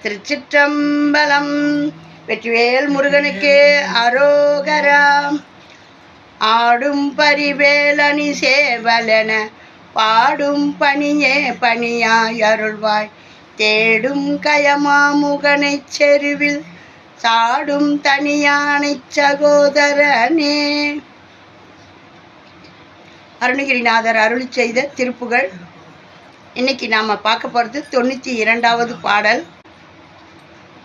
திருச்சிற்றம்பலம். வெற்றிவேல் முருகனுக்கு அரோகரா. ஆடும் பரிவேலணி சேவலென பாடும் பணியே பணியாய் அருள்வாய். தேடும் கயமாமுகனைச் செருவில் சாடும் தனியானைச் சகோதரனே. அருணகிரிநாதர் அருளி செய்த திருப்புகழ். இன்னைக்கு நாம் பார்க்க போகிறது 92வது பாடல்.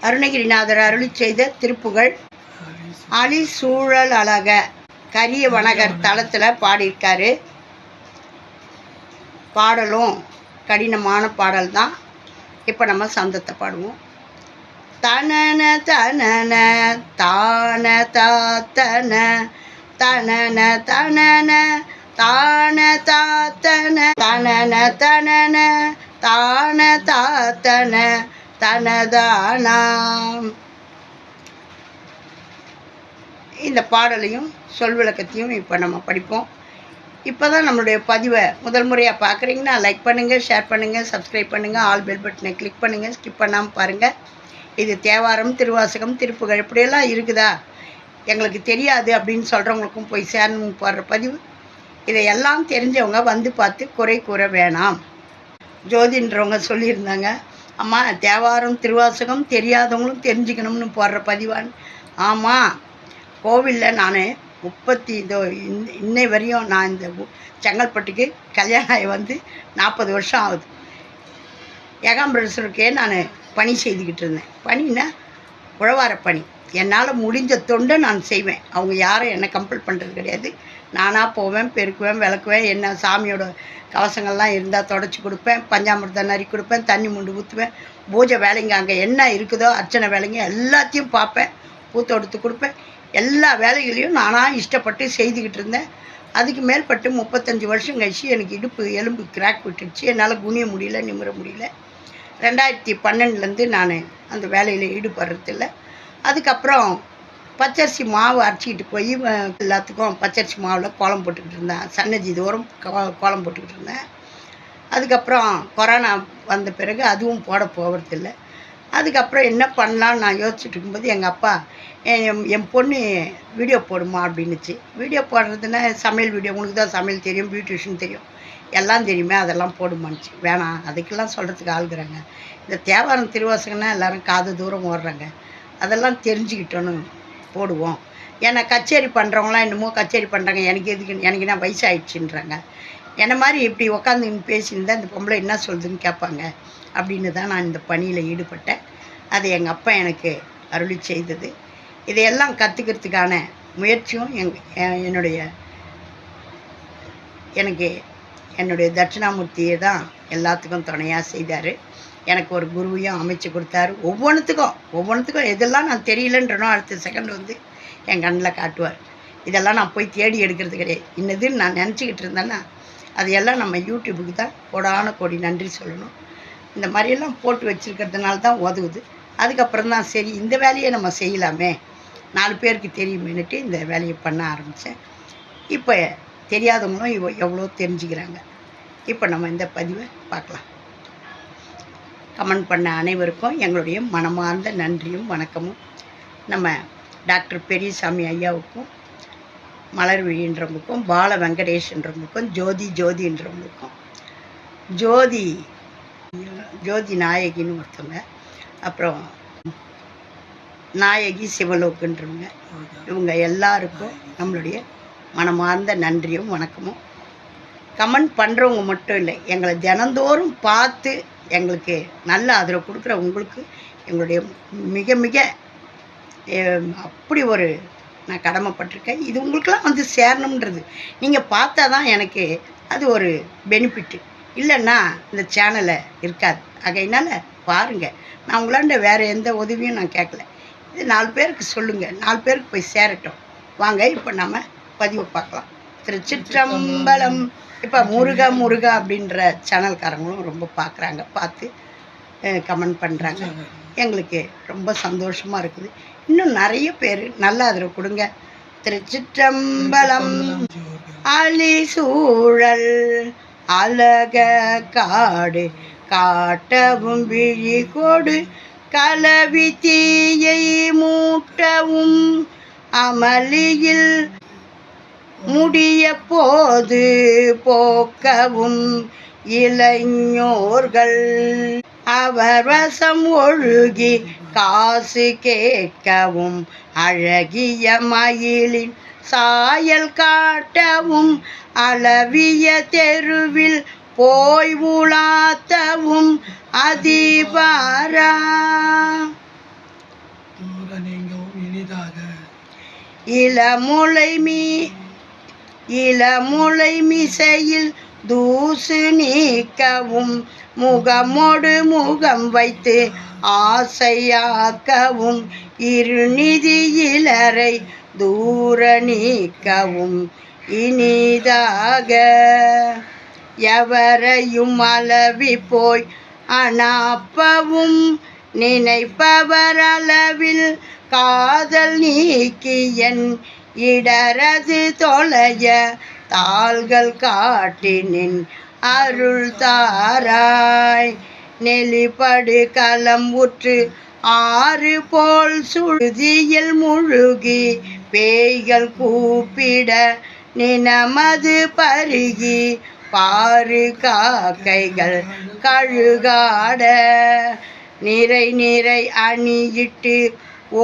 அருணகிரிநாதர் அருளி செய்த திருப்புகழ். அலி சூழல் அழக கரிய வனகர் தளத்தில் பாடியிருக்காரு. பாடலும் கடினமான பாடல் தான். இப்போ நம்ம சந்தத்தை பாடுவோம். தனன தனன தான தாத்தன தனன தனன தான தாத்தன தனன தனன தான தாத்தன தனதானாம். இந்த பாடலையும் சொல் விளக்கத்தையும் இப்போ நம்ம படிப்போம். இப்போ தான் நம்மளுடைய பதிவை முதல் முறையாக பார்க்குறீங்கன்னா லைக் பண்ணுங்கள், ஷேர் பண்ணுங்கள், சப்ஸ்கிரைப் பண்ணுங்கள், ஆல் பெல் பட்டனை கிளிக் பண்ணுங்கள், ஸ்கிப் பண்ணாமல் பாருங்கள். இது தேவாரம், திருவாசகம், திருப்புகழ் இப்படியெல்லாம் இருக்குதா எங்களுக்கு தெரியாது அப்படின்னு சொல்கிறவங்களுக்கும் போய் சேரணும் போடுற பதிவு. இதையெல்லாம் தெரிஞ்சவங்க வந்து பார்த்து குறை கூற வேணாம். ஜோதின்றவங்க சொல்லியிருந்தாங்க, அம்மா தேவாரம் திருவாசகம் தெரியாதவங்களும் தெரிஞ்சுக்கணும்னு போடுற பதிவான். ஆமாம், கோவிலில் நான் இன்னை வரையும் நான் இந்த செங்கல்பட்டுக்கு கல்யாணம் ஆகி வந்து 40 வருஷம் ஆகுது. ஏகாம்பரேஸ்வருக்கே நான் பணி செய்துக்கிட்டு இருந்தேன். பணின்னா உழவார பணி. என்னால் முடிஞ்ச தொண்டை நான் செய்வேன். அவங்க யாரும் என்னை கம்பல் பண்ணுறது கிடையாது. நானாக போவேன், பெருக்குவேன், விளக்குவேன். என்ன சாமியோட கவசங்கள்லாம் இருந்தால் தொடச்சி கொடுப்பேன், பஞ்சாமிர்தம் நறுக்கி கொடுப்பேன், தண்ணி முண்டு ஊற்றுவேன், பூஜை வேலைங்க அங்கே என்ன இருக்குதோ அர்ச்சனை வேலைங்க எல்லாத்தையும் பார்ப்பேன், பூத்தொடுத்து கொடுப்பேன். எல்லா வேலைகளையும் நானாக இஷ்டப்பட்டு செய்துக்கிட்டு இருந்தேன். அதுக்கு மேற்பட்டு 35 வருஷம் கழிச்சு எனக்கு இடுப்பு எலும்பு கிராக் விட்டுடுச்சு. என்னால் குனிய முடியல, நிமிர முடியல. 2012 நான் அந்த வேலையில் ஈடுபடுறதில்ல. அதுக்கப்புறம் பச்சரிசி மாவு அரைச்சிக்கிட்டு போய் எல்லாத்துக்கும் பச்சரிசி மாவில் கோலம் போட்டுக்கிட்டு இருந்தேன். சன்னதி தோறும் கோலம் போட்டுக்கிட்டு இருந்தேன். அதுக்கப்புறம் கொரோனா வந்த பிறகு அதுவும் போட போகிறதில்ல. அதுக்கப்புறம் என்ன பண்ணலான்னு நான் யோசிச்சுட்டு இருக்கும்போது எங்கள் அப்பா என் பொண்ணு வீடியோ போடுமா அப்படின்னுச்சு. வீடியோ போடுறதுன்னா சமையல் வீடியோ, உனக்கு தான் சமையல் தெரியும், பியூட்டிஷன் தெரியும், எல்லாம் தெரியுமே, அதெல்லாம் போடுமானுச்சு. வேணாம், அதுக்கெல்லாம் சொல்கிறதுக்கு ஆளுகிறாங்க. இந்த தேவாரம் திருவாசகம்னா எல்லோரும் காது தூரம் ஓடுறாங்க, அதெல்லாம் தெரிஞ்சுக்கிட்டோன்னு போடுவோம். ஏன்னா கச்சேரி பண்ணுறவங்களாம் என்னமோ கச்சேரி பண்ணுறாங்க, எனக்கு எதுக்கு, எனக்கு என்ன வயசாகிடுச்சுன்றாங்க. என்னை மாதிரி இப்படி உட்காந்து பேசியிருந்தால் இந்த பொம்பளை என்ன சொல்லுதுன்னு கேட்பாங்க அப்படின்னு தான் நான் இந்த பணியில் ஈடுபட்டேன். அது எங்கள் அப்பா எனக்கு அருளி செய்தது. இதையெல்லாம் கற்றுக்கிறதுக்கான முயற்சியும் என்னுடைய தட்சிணாமூர்த்தியை தான் எல்லாத்துக்கும் துணையாக செய்தார். எனக்கு ஒரு குருவையும் அமைச்சு கொடுத்தாரு. ஒவ்வொன்றுத்துக்கும் எதெல்லாம் நான் தெரியலன்றனோ அடுத்த செகண்ட் வந்து என் கண்ணில் காட்டுவார். இதெல்லாம் நான் போய் தேடி எடுக்கிறது கிடையாது. இன்னதுன்னு நான் நினச்சிக்கிட்டு இருந்தேன்னா அதையெல்லாம் நம்ம யூடியூபுக்கு தான் கோடான கோடி நன்றி சொல்லணும். இந்த மாதிரியெல்லாம் போட்டு வச்சுருக்கிறதுனால தான் உதவுது. அதுக்கப்புறம் தான் சரி இந்த வேலையை நம்ம செய்யலாமே, 4 பேருக்கு தெரியுமேனுட்டு இந்த வேலையை பண்ண ஆரம்பித்தேன். இப்போ தெரியாதவங்களும் எவ்வளோ தெரிஞ்சுக்கிறாங்க. இப்போ நம்ம இந்த பதிவை பார்க்கலாம். கமெண்ட் பண்ண அனைவருக்கும் எங்களுடைய மனமார்ந்த நன்றியும் வணக்கமும். நம்ம டாக்டர் பெரியசாமி ஐயாவுக்கும், மலர்விழின்றவங்களுக்கும், பால வெங்கடேஷ்ன்றவங்களுக்கும், ஜோதின்றவங்களுக்கும், ஜோதி நாயகின்னு ஒருத்தவங்க, அப்புறம் நாயகி சிவலோக்குன்றவங்க, இவங்க எல்லாருக்கும் நம்மளுடைய மனமார்ந்த நன்றியும் வணக்கமும். கமெண்ட் பண்ணுறவங்க மட்டும் இல்லை, எங்களை தினந்தோறும் பார்த்து எங்களுக்கு நல்ல ஆதரவு கொடுக்குற உங்களுக்கு எங்களுடைய மிக மிக அப்படி ஒரு நான் கடமைப்பட்டிருக்கேன். இது உங்களுக்கெல்லாம் வந்து சேரணுன்றது நீங்கள் பார்த்தா தான் எனக்கு அது ஒரு பெனிஃபிட்டு. இல்லைன்னா இந்த சேனலை இருக்காது. ஆகையினால பாருங்கள். நான் உங்களாண்ட வேறு எந்த உதவியும் நான் கேட்கல. இது 4 பேருக்கு சொல்லுங்கள், 4 பேருக்கு போய் சேரட்டும். வாங்க இப்போ நம்ம பதிவை பார்க்கலாம். திருச்சிற்றம்பலம். இப்போ முருகா அப்படின்ற சேனல்காரங்களும் ரொம்ப பார்க்குறாங்க, பார்த்து கமெண்ட் பண்ணுறாங்க. எங்களுக்கு ரொம்ப சந்தோஷமாக இருக்குது. இன்னும் நிறைய பேர் நல்ல ஆதரவு கொடுங்க. திருச்சிற்றம்பலம். அலி சூழல் அழக காடு காட்டவும் விழி கொடு கலவி தீயை மூட்டவும் அமளியில் முடிய போது போக்கவும் இளைஞர்கள் அவர் வசம் ஒழுகி காசு கேட்கவும் அழகிய மயிலின் சாயல் காட்டவும் அளவிய தெருவில் போய் உலாத்தவும் அதிபாரா இளமுலை மிசையில் தூசு நீக்கவும் முகமோடு முகம் வைத்து ஆசையாக்கவும் இருநிதி இலரை தூர நீக்கவும் இனிதாக எவரையும் அளவி போய் அனாப்பவும் நினைப்பவர் அளவில் காதல் நீக்கி என் இடரது தொலைய தாள்கள் காட்டினின் அருள் தாராய் நெளிபடு களம் உற்று ஆறு போல் சுழுதியில் முழுகி பேய்கள் கூப்பிட நினமது பருகி பாரு காக்கைகள் கழுகாட நிறை நிறை அணியிட்டு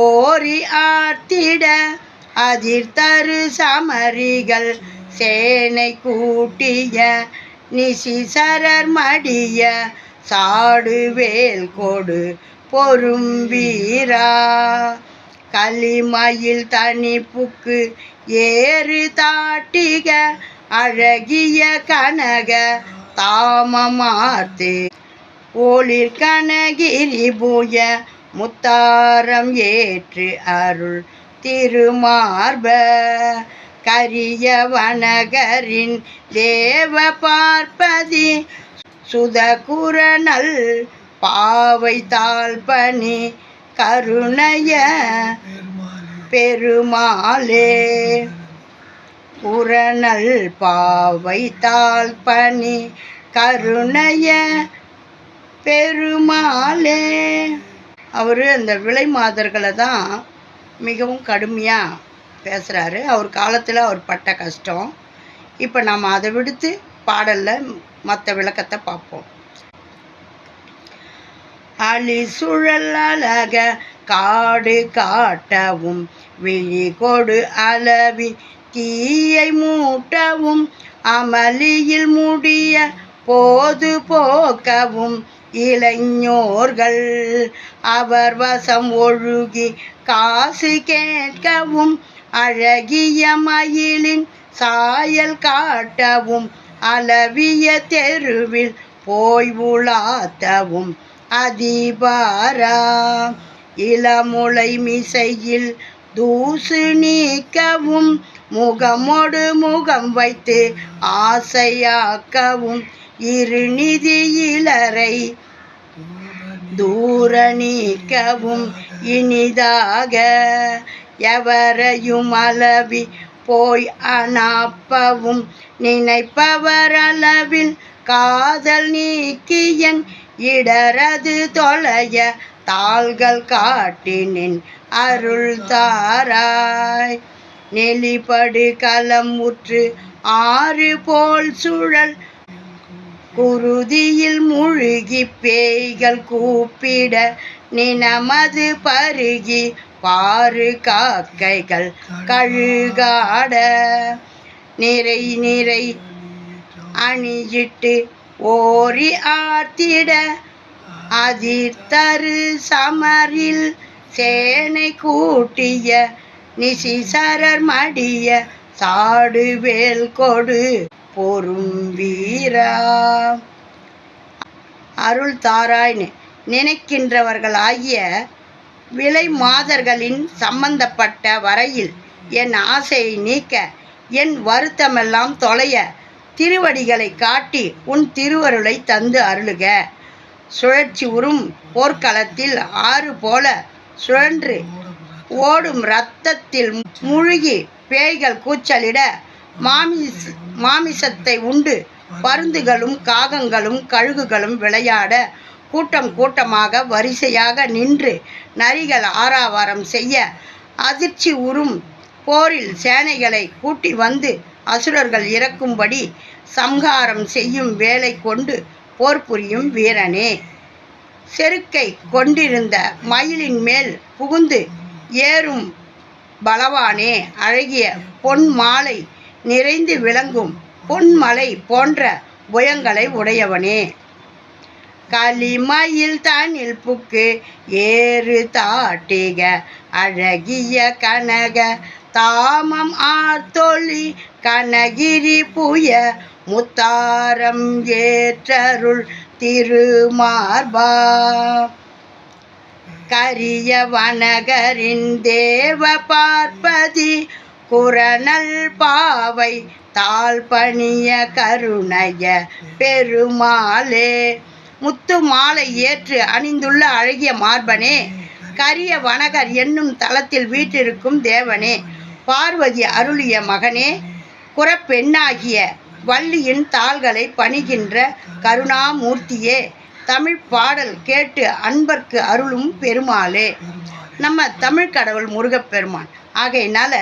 ஓரி ஆர்த்திட அதிர்தரு சமரிகள் சேனை கூட்டிய நிசிசரர் மடிய சாடுவேல் கொடு பொறும் வீரா களிமயில் தனிப்புக்கு ஏறு தாட்டிக அழகிய கனக தாமமார்த்து ஒளிர் கனகிரி பூய முத்தாரம் ஏற்று அருள் திருமார்ப கரிய வனகரின் தேவ பார்ப்பதி சுதகுரநல் பாவை தாழ்பணி கருணைய பெருமாளே குரநல் பாவை தாழ்பணி கருணைய பெருமாளே. அவர் அந்த விலை மாதர்களை தான் மிகவும் கடுமையாக பேசுகிறாரு. அவர் காலத்தில் அவர் பட்ட கஷ்டம். இப்போ நாம் அதை விடுத்து பாடலில் மற்ற விளக்கத்தை பார்ப்போம். அழி சுழல் அழக காடு காட்டவும் விழி கொடு அளவி தீயை மூட்டவும் அமளியில் முடிய போது போக்கவும் இளைஞர்கள் அவர் வசம் ஒழுகி காசு கேட்கவும் அழகிய மயிலின் சாயல் காட்டவும் அளவிய தெருவில் போய் உலாத்தவும் அதிபாரா இளமுலை மிசையில் தூசு நீக்கவும் முகமோடு முகம் வைத்து ஆசையாக்கவும் இருநிதி இலரை தூர நீக்கவும் இனிதாக எவரையும் அளவி போய் அனாப்பவும் நினைப்பவர் அளவில் காதல் நீக்கியன் இடரது தொலைய தாள்கள் காட்டினின் அருள் தாராய் நெளிபடு களம் உற்று ஆறு போல் சுழல் குருதியில் முழுகி பேய்கள் கூப்பிட நினமது பருகி பாரு காக்கைகள் கழுகாட நிறை நிறை அணியிட்டு ஓரி ஆர்த்திட அதிர்தரு சமரில் சேனை கூட்டிய நிசிசரர் மடிய சாடுவேல் கொடு பொறும் வீரா. அருள் தாராய் நினைக்கின்றவர்களாகிய விலை மாதர்களின் சம்பந்தப்பட்ட வரையில் என் ஆசையை நீக்க என் வருத்தமெல்லாம் தொலைய திருவடிகளை காட்டி உன் திருவருளை தந்து அருளுக. சுழற்சி உறும் போர்க்களத்தில் ஆறு போல சுழன்று ஓடும் இரத்தத்தில் முழுகி பேய்கள் கூச்சலிட மாமிசத்தை உண்டு பருந்துகளும் காகங்களும் கழுகுகளும் விளையாட கூட்டம் கூட்டமாக வரிசையாக நின்று நரிகள் ஆரவாரம் செய்ய அதிர்ச்சி உறும் போரில் சேனைகளை கூட்டி வந்து அசுரர்கள் இறக்கும்படி சம்ஹாரம் செய்யும் வேலை கொண்டு போர் புரியும் வீரனே. செருக்கை கொண்டிருந்த மயிலின் மேல் புகுந்து ஏறும் பலவானே, அழகிய பொன் மாலை நிறைந்து விளங்கும் பொன்மலை போன்ற புயங்களை உடையவனே. களிமயில் தனில் புக்கு ஏறு தாட்டிக அழகிய கனக தாமம் ஆத்தொழி கனகிரி புய முத்தாரம் ஏற்றருள் திருமார்பா. கரிய வனகரின் தேவ பார்ப்பதி குரணல் பாவை தாழ் பணிய கருணைய பெருமாளே. முத்து மாலை ஏற்று அணிந்துள்ள அழகிய மார்பனே, கரிய வனகர் என்னும் தலத்தில் வீற்றிருக்கும் தேவனே, பார்வதி அருளிய மகனே, குறப்பெண்ணாகிய வள்ளியின் தாள்களை பணிகின்ற கருணாமூர்த்தியே, தமிழ் பாடல் கேட்டு அன்பர்க்கு அருளும் பெருமாளே. நம்ம தமிழ் கடவுள் முருகப்பெருமான் ஆகையினால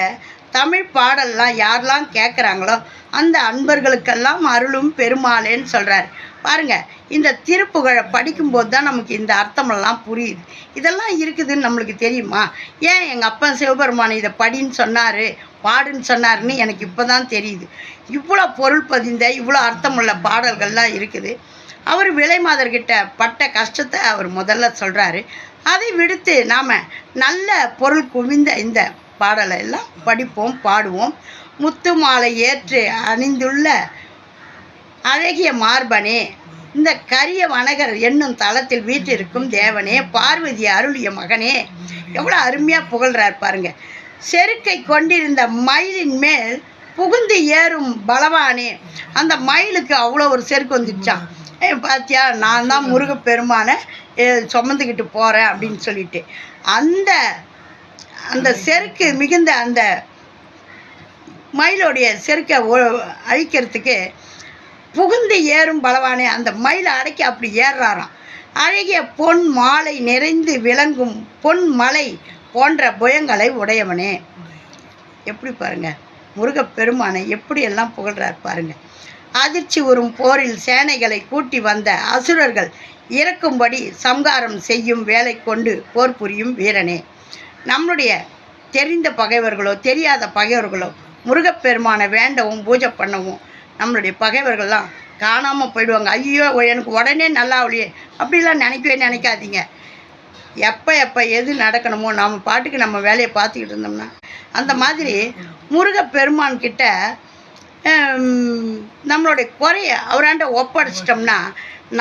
தமிழ் பாடல்லாம் யாரெல்லாம் கேட்குறாங்களோ அந்த அன்பர்களுக்கெல்லாம் அருளும் பெருமாளேன்னு சொல்கிறார். பாருங்கள், இந்த திருப்புகழை படிக்கும்போது தான் நமக்கு இந்த அர்த்தமெல்லாம் புரியுது. இதெல்லாம் இருக்குதுன்னு நம்மளுக்கு தெரியுமா? ஏன் எங்கள் அப்பா சிவபெருமான் இதை படின்னு சொன்னார், பாடுன்னு சொன்னாருன்னு எனக்கு இப்போ தான் தெரியுது. இவ்வளோ பொருள் பதிந்த இவ்வளோ அர்த்தமுள்ள பாடல்கள்லாம் இருக்குது. அவர் விலைமாதர்கிட்ட பட்ட கஷ்டத்தை அவர் முதல்ல சொல்கிறாரு. அதை விடுத்து நாம் நல்ல பொருள் குவிந்த இந்த பாடலை எல்லாம் படிப்போம், பாடுவோம். முத்து மாலை ஏற்று அணிந்துள்ள அழகிய மார்பனே, இந்த கரிய வனகர் என்னும் தலத்தில் வீற்றிருக்கும் தேவனே, பார்வதி அருளிய மகனே. எவ்வளோ அருமையாக புகழ்கிறார் பாருங்க. செருக்கை கொண்டிருந்த மயிலின் மேல் புகுந்து ஏறும் பலவானே. அந்த மயிலுக்கு அவ்வளோ ஒரு செருக்கு வந்துடுச்சான். பாத்தியா, நான் தான் முருகப்பெருமானை சுமந்துக்கிட்டு போகிறேன் அப்படின்னு சொல்லிட்டு அந்த அந்த செருக்கு மிகுந்த அந்த மயிலுடைய செருக்கை அழிக்கிறதுக்கு புகுந்து ஏறும் பலவானே அந்த மயிலை அடக்கி அப்படி ஏறுறாராம். அழகிய பொன் மாலை நிறைந்து விளங்கும் பொன் மலை போன்ற புயங்களை உடையவனே. எப்படி பாருங்க, முருகப்பெருமானை எப்படியெல்லாம் புகழ்றார் பாருங்க. அதிர்ச்சி வரும் போரில் சேனைகளை கூட்டி வந்த அசுரர்கள் இறக்கும்படி சம்ஹாரம் செய்யும் வேலை கொண்டு போர் புரியும் வீரனே. நம்மளுடைய தெரிந்த பகைவர்களோ தெரியாத பகைவர்களோ முருகப்பெருமானை வேண்டவும் பூஜை பண்ணவும் நம்மளுடைய பகைவர்கள்லாம் காணாமல் போயிடுவாங்க. ஐயோ எனக்கு உடனே நல்லா அவளையே அப்படிலாம் நினைக்கவே நினைக்காதீங்க. எப்போ எது நடக்கணுமோ நாம் பாட்டுக்கு நம்ம வேலையை பார்த்துக்கிட்டு இருந்தோம்னா அந்த மாதிரி முருகப்பெருமான்கிட்ட நம்மளுடைய குறைய அவராண்ட ஒப்படைச்சிட்டோம்னா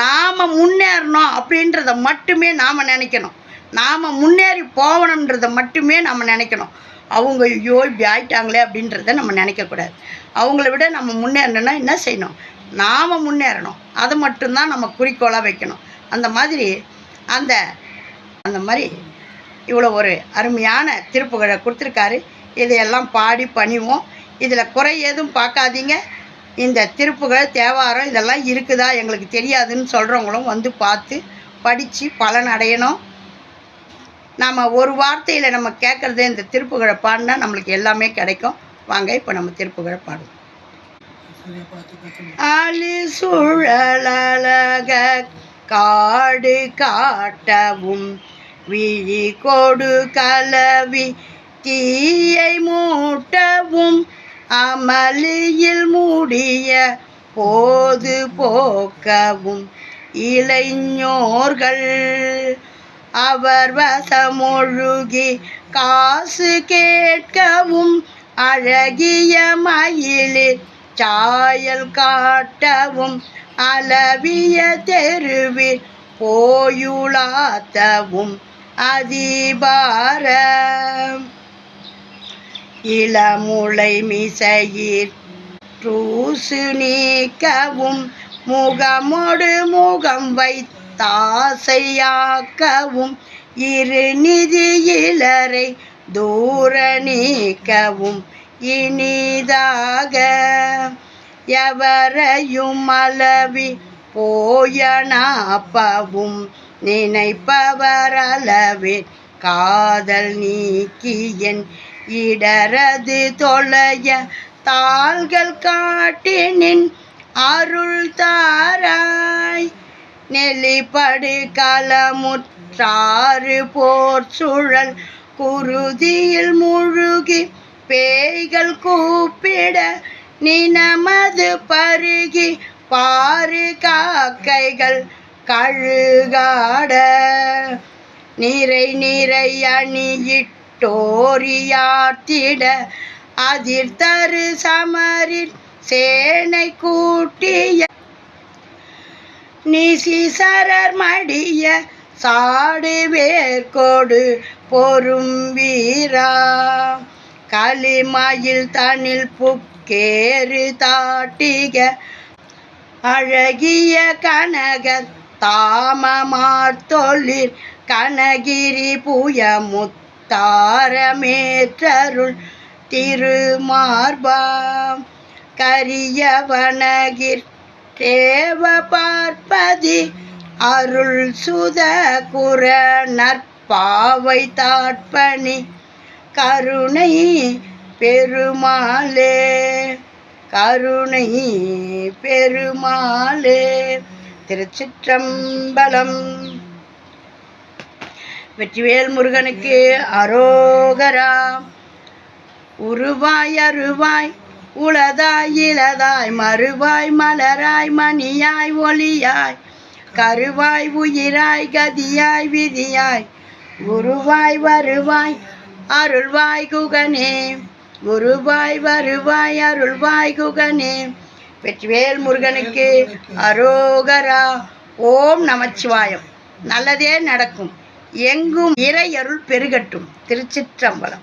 நாம் முன்னேறணும் அப்படின்றத மட்டுமே நாம் நினைக்கணும். நாம் முன்னேறி போகணுன்றதை மட்டுமே நம்ம நினைக்கணும். அவங்க ஐயோ இப்படி ஆயிட்டாங்களே அப்படின்றத நம்ம நினைக்கக்கூடாது. அவங்கள விட நம்ம முன்னேறணும்னா என்ன செய்யணும்? நாம் முன்னேறணும். அதை மட்டும்தான் நம்ம குறிக்கோளாக வைக்கணும். அந்த மாதிரி இவ்வளோ ஒரு அருமையான திருப்புகழை கொடுத்துருக்காரு. இதையெல்லாம் பாடி பணிவோம். இதில் குறை ஏதும் பார்க்காதீங்க. இந்த திருப்புகழ் தேவாரம் இதெல்லாம் இருக்குதா எங்களுக்கு தெரியாதுன்னு சொல்கிறவங்களும் வந்து பார்த்து படித்து பலன் அடையணும். நாம் ஒரு வார்த்தையில் நம்ம கேட்குறதே இந்த திருப்புகழை பாடினா நம்மளுக்கு எல்லாமே கிடைக்கும். வாங்க இப்போ நம்ம திருப்புகழை பாடுவோம். அலி சுழலக காடு காட்டவும் விழி கொடு கலவி தீயை மூட்டவும் அமளியில் மூடிய போது போக்கவும் இளைஞர்கள் அவர் வசமொழுகி காசு கேட்கவும் அழகிய மயிலில் சாயல் காட்டவும் அளவிய தெருவில் போயுளாத்தவும் அதிபார இளமுளை மிசையிற் ரூசு நீக்கவும் முகமொடு முகம் வைத்தாசையாக்கவும் இரு நிதியிலரை தூர நீக்கவும் இனிதாக எவரையும் அளவி போயனாப்பவும் நினைப்பவரளவே காதல் நீக்கியன் இடரது தொலைய தாள்கள் காட்டினின் அருள் தாராய் நெல்லிப்படு களமுற்றாறு போர் சுழல் குருதியில் முழுகி பேய்கள் கூப்பிட நினமது பருகி பாரு காக்கைகள் கழுகாட நிறை நிறை அணியிட்டோரியாத்திட அதிர்தரு சமரில் சேனை கூட்டிய நீசிசரர் மடிய சாடு வேர்கோடு பொறும் வீரா களிமயில் தனில் புக்கேறு தாட்டிக அழகிய கனகர் தாமமார்த்தொழிற் கனகிரி புய முத்தாரமேற்றருள் திருமார்பா கரியவனகிர் தேவ பார்ப்பதி அருள் சுத குர நற்பாவை தாட்பணி கருணை பெருமாளே கருணை பெருமாளே. திருச்சிற்றம்பலம். வெற்றிவேல் முருகனுக்கு அரோகரா. உருவாய் அருவாய் உளதாய் இளதாய் மறுவாய் மலராய் மணியாய் ஒளியாய் கருவாய் உயிராய் கதியாய் விதியாய் குருவாய் வருவாய் அருள்வாய் குகனே குருவாய் வருவாய் அருள்வாய் குகனே. வெற்றிவேல் முருகனுக்கு அரோகரா. ஓம் நமச்சிவாயம். நல்லதே நடக்கும். எங்கும் இறை அருள் பெருகட்டும். திருச்சிற்றம்பலம்.